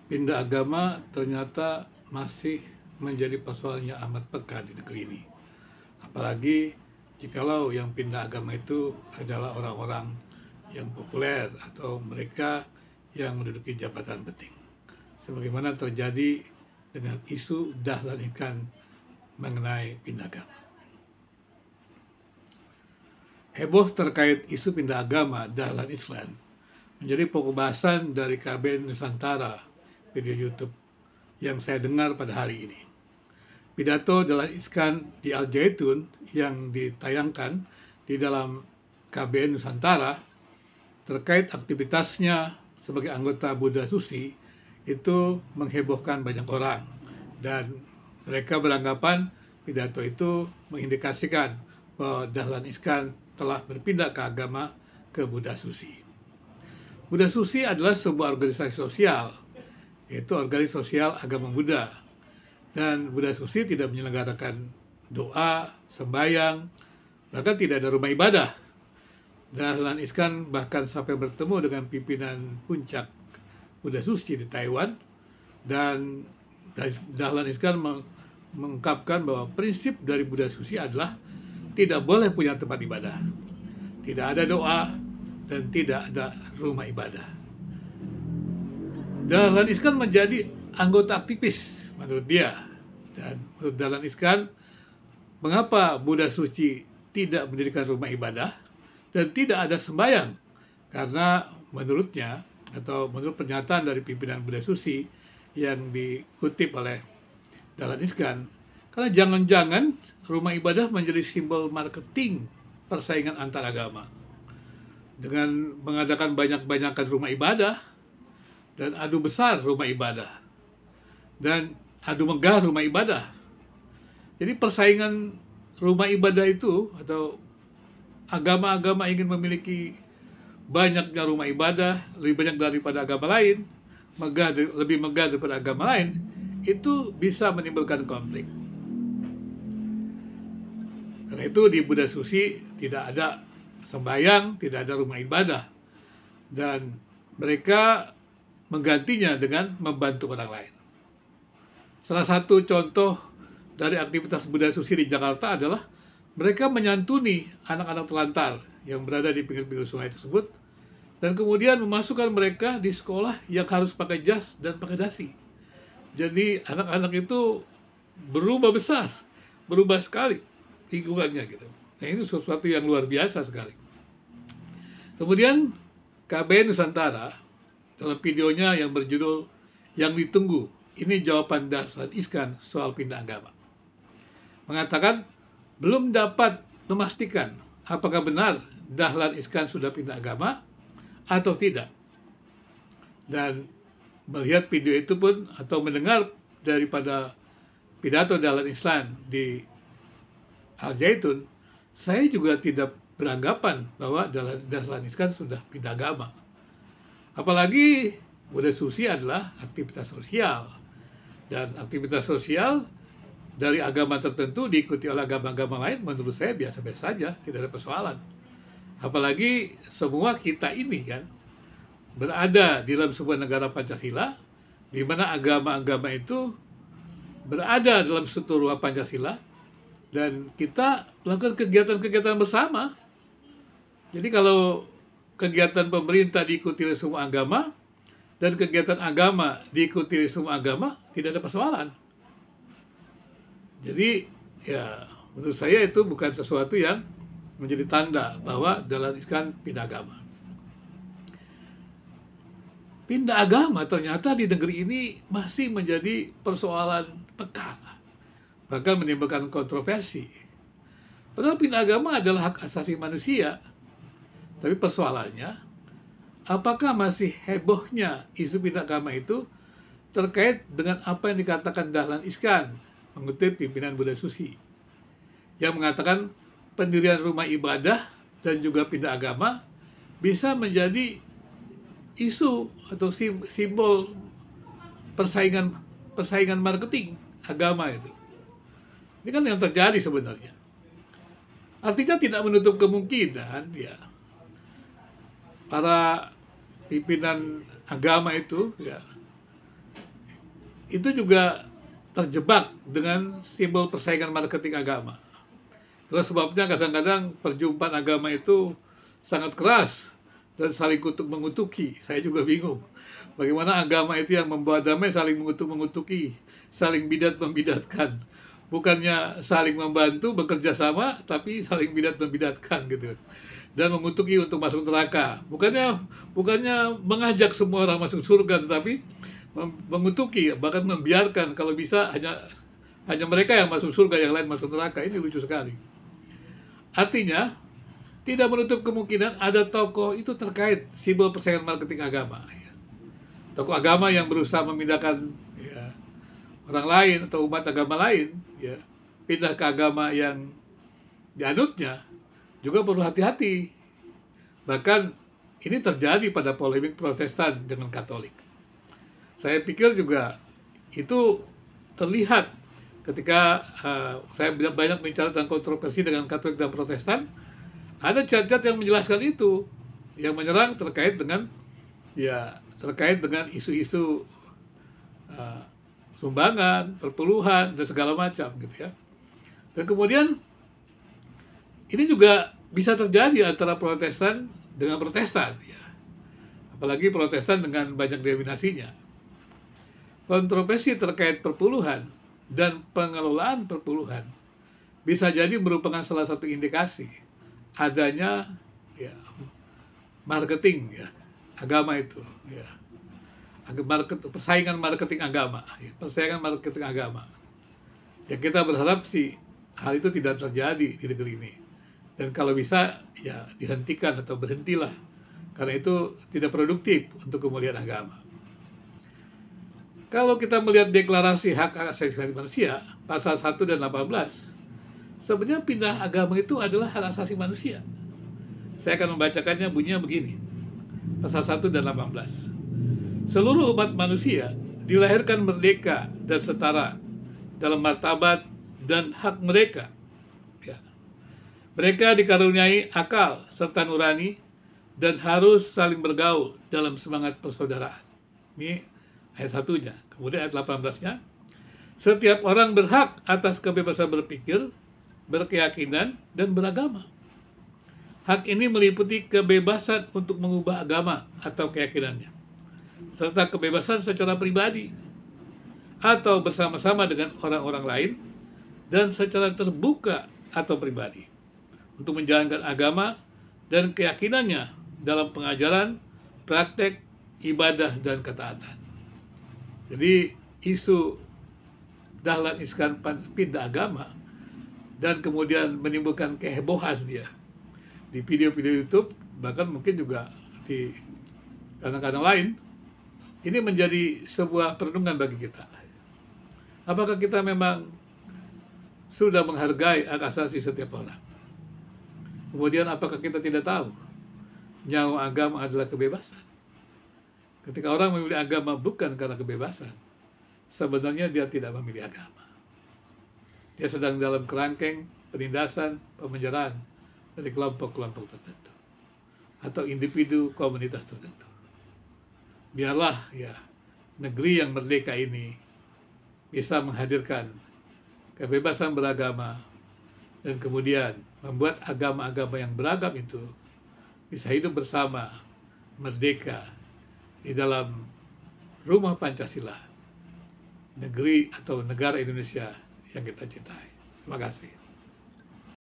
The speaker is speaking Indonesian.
Pindah agama ternyata masih menjadi persoalan yang amat peka di negeri ini. Apalagi jikalau yang pindah agama itu adalah orang-orang yang populer atau mereka yang menduduki jabatan penting. Sebagaimana terjadi dengan isu dahlan iskan mengenai pindah agama. Heboh terkait isu pindah agama dahlan iskan menjadi pokok bahasan dari KBN Nusantara video YouTube yang saya dengar pada hari ini. Pidato Dahlan Iskan di Al Zaitun yang ditayangkan di dalam KBN Nusantara terkait aktivitasnya sebagai anggota Buddha Susi itu menghebohkan banyak orang dan mereka beranggapan pidato itu mengindikasikan bahwa Dahlan Iskan telah berpindah ke agama ke Buddha Susi. Buddha Susi adalah sebuah organisasi sosial, yaitu organisasi sosial agama Buddha. Dan Buddha Susi tidak menyelenggarakan doa, sembahyang, bahkan tidak ada rumah ibadah. Dahlan Iskan bahkan sampai bertemu dengan pimpinan puncak Buddha Susi di Taiwan, dan Dahlan Iskan mengungkapkan bahwa prinsip dari Buddha Susi adalah tidak boleh punya tempat ibadah, tidak ada doa, dan tidak ada rumah ibadah. Dahlan Iskan menjadi anggota aktivis menurut dia. Dan menurut Dahlan Iskan, mengapa Buddha Suci tidak mendirikan rumah ibadah dan tidak ada sembahyang? Karena menurutnya, atau menurut pernyataan dari pimpinan Buddha Suci yang dikutip oleh Dahlan Iskan, karena jangan-jangan rumah ibadah menjadi simbol marketing persaingan antar agama. Dengan mengadakan banyak-banyakan rumah ibadah dan adu besar rumah ibadah dan adu megah rumah ibadah. Jadi persaingan rumah ibadah itu atau agama-agama ingin memiliki banyaknya rumah ibadah, lebih banyak daripada agama lain, lebih megah daripada agama lain, itu bisa menimbulkan konflik. Karena itu di Buddha Susi tidak ada sembahyang, tidak ada rumah ibadah, dan mereka menggantinya dengan membantu orang lain. Salah satu contoh dari aktivitas Buddha Susi di Jakarta adalah mereka menyantuni anak-anak telantar yang berada di pinggir-pinggir sungai tersebut, dan kemudian memasukkan mereka di sekolah yang harus pakai jas dan pakai dasi. Jadi anak-anak itu berubah besar, berubah sekali lingkungannya gitu. Nah, ini sesuatu yang luar biasa sekali. Kemudian KBN Nusantara dalam videonya yang berjudul Yang Ditunggu, ini jawaban Dahlan Iskan soal pindah agama, mengatakan belum dapat memastikan apakah benar Dahlan Iskan sudah pindah agama atau tidak. Dan melihat video itu pun atau mendengar daripada pidato Dahlan Iskan di Al Zaitun, saya juga tidak beranggapan bahwa Dahlan Iskan sudah pindah agama. Apalagi Buddha Susi adalah aktivitas sosial, dan aktivitas sosial dari agama tertentu diikuti oleh agama-agama lain menurut saya biasa-biasa saja, tidak ada persoalan. Apalagi semua kita ini kan berada di dalam sebuah negara Pancasila, di mana agama-agama itu berada dalam struktur Pancasila, dan kita melakukan kegiatan-kegiatan bersama. Jadi kalau kegiatan pemerintah diikuti oleh semua agama dan kegiatan agama diikuti oleh semua agama, tidak ada persoalan. Jadi ya menurut saya itu bukan sesuatu yang menjadi tanda bahwa Dahlan Iskan pindah agama. Pindah agama ternyata di negeri ini masih menjadi persoalan peka, bahkan menimbulkan kontroversi. Padahal pindah agama adalah hak asasi manusia. Tapi persoalannya, apakah masih hebohnya isu pindah agama itu terkait dengan apa yang dikatakan Dahlan Iskan, mengutip pimpinan Buddha Susi, yang mengatakan pendirian rumah ibadah dan juga pindah agama bisa menjadi isu atau simbol persaingan marketing agama itu. Ini kan yang terjadi sebenarnya. Artinya tidak menutup kemungkinan ya para pimpinan agama itu ya itu juga terjebak dengan simbol persaingan marketing agama. Terus sebabnya kadang-kadang perjumpaan agama itu sangat keras dan saling kutuk-mengutuki. Saya juga bingung. Bagaimana agama itu yang membawa damai saling mengutuk-mengutuki, saling bidat-membidatkan. Bukannya saling membantu, bekerja sama, tapi saling bidat-membidatkan gitu. Dan mengutuki untuk masuk neraka. Bukannya mengajak semua orang masuk surga, tetapi mengutuki, bahkan membiarkan kalau bisa hanya mereka yang masuk surga, yang lain masuk neraka. Ini lucu sekali. Artinya, tidak menutup kemungkinan ada tokoh itu terkait simbol persaingan marketing agama. Tokoh agama yang berusaha memindahkan ya, orang lain atau umat agama lain, ya, pindah ke agama yang dianutnya, juga perlu hati-hati. Bahkan ini terjadi pada polemik Protestan dengan Katolik. Saya pikir juga itu terlihat ketika saya banyak bicara tentang kontroversi dengan Katolik dan Protestan. Ada cat-cat yang menjelaskan itu, yang menyerang terkait dengan isu-isu sumbangan, perpuluhan dan segala macam gitu ya. Dan kemudian ini juga bisa terjadi antara Protestan dengan Protestan ya. Apalagi Protestan dengan banyak denominasinya. Kontroversi terkait perpuluhan dan pengelolaan perpuluhan bisa jadi merupakan salah satu indikasi adanya ya, marketing ya, agama itu ya. Persaingan marketing agama ya, persaingan marketing agama. Ya kita berharap sih hal itu tidak terjadi di negeri ini. Dan kalau bisa ya dihentikan atau berhentilah. Karena itu tidak produktif untuk kemuliaan agama. Kalau kita melihat deklarasi hak asasi manusia, pasal 1 dan 18, sebenarnya pindah agama itu adalah hak asasi manusia. Saya akan membacakannya, bunyinya begini. Pasal 1 dan 18. Seluruh umat manusia dilahirkan merdeka dan setara dalam martabat dan hak mereka. Ya. Mereka dikaruniai akal serta nurani dan harus saling bergaul dalam semangat persaudaraan. Ini ayat 1-nya. Kemudian ayat 18-nya. Setiap orang berhak atas kebebasan berpikir, berkeyakinan, dan beragama. Hak ini meliputi kebebasan untuk mengubah agama atau keyakinannya, serta kebebasan secara pribadi atau bersama-sama dengan orang-orang lain dan secara terbuka atau pribadi untuk menjalankan agama dan keyakinannya dalam pengajaran, praktek, ibadah, dan ketaatan. Jadi isu Dahlan Iskan pindah agama dan kemudian menimbulkan kehebohan ya di video-video YouTube, bahkan mungkin juga di kadang-kadang lain, ini menjadi sebuah perenungan bagi kita. Apakah kita memang sudah menghargai hak asasi setiap orang? Kemudian apakah kita tidak tahu nyawa agama adalah kebebasan? Ketika orang memilih agama bukan karena kebebasan, sebenarnya dia tidak memilih agama. Dia sedang dalam kerangkeng penindasan, pemenjaraan dari kelompok-kelompok tertentu atau individu komunitas tertentu. Biarlah ya negeri yang merdeka ini bisa menghadirkan kebebasan beragama dan kemudian membuat agama-agama yang beragam itu bisa hidup bersama merdeka di dalam rumah Pancasila, negeri atau negara Indonesia yang kita cintai. Terima kasih.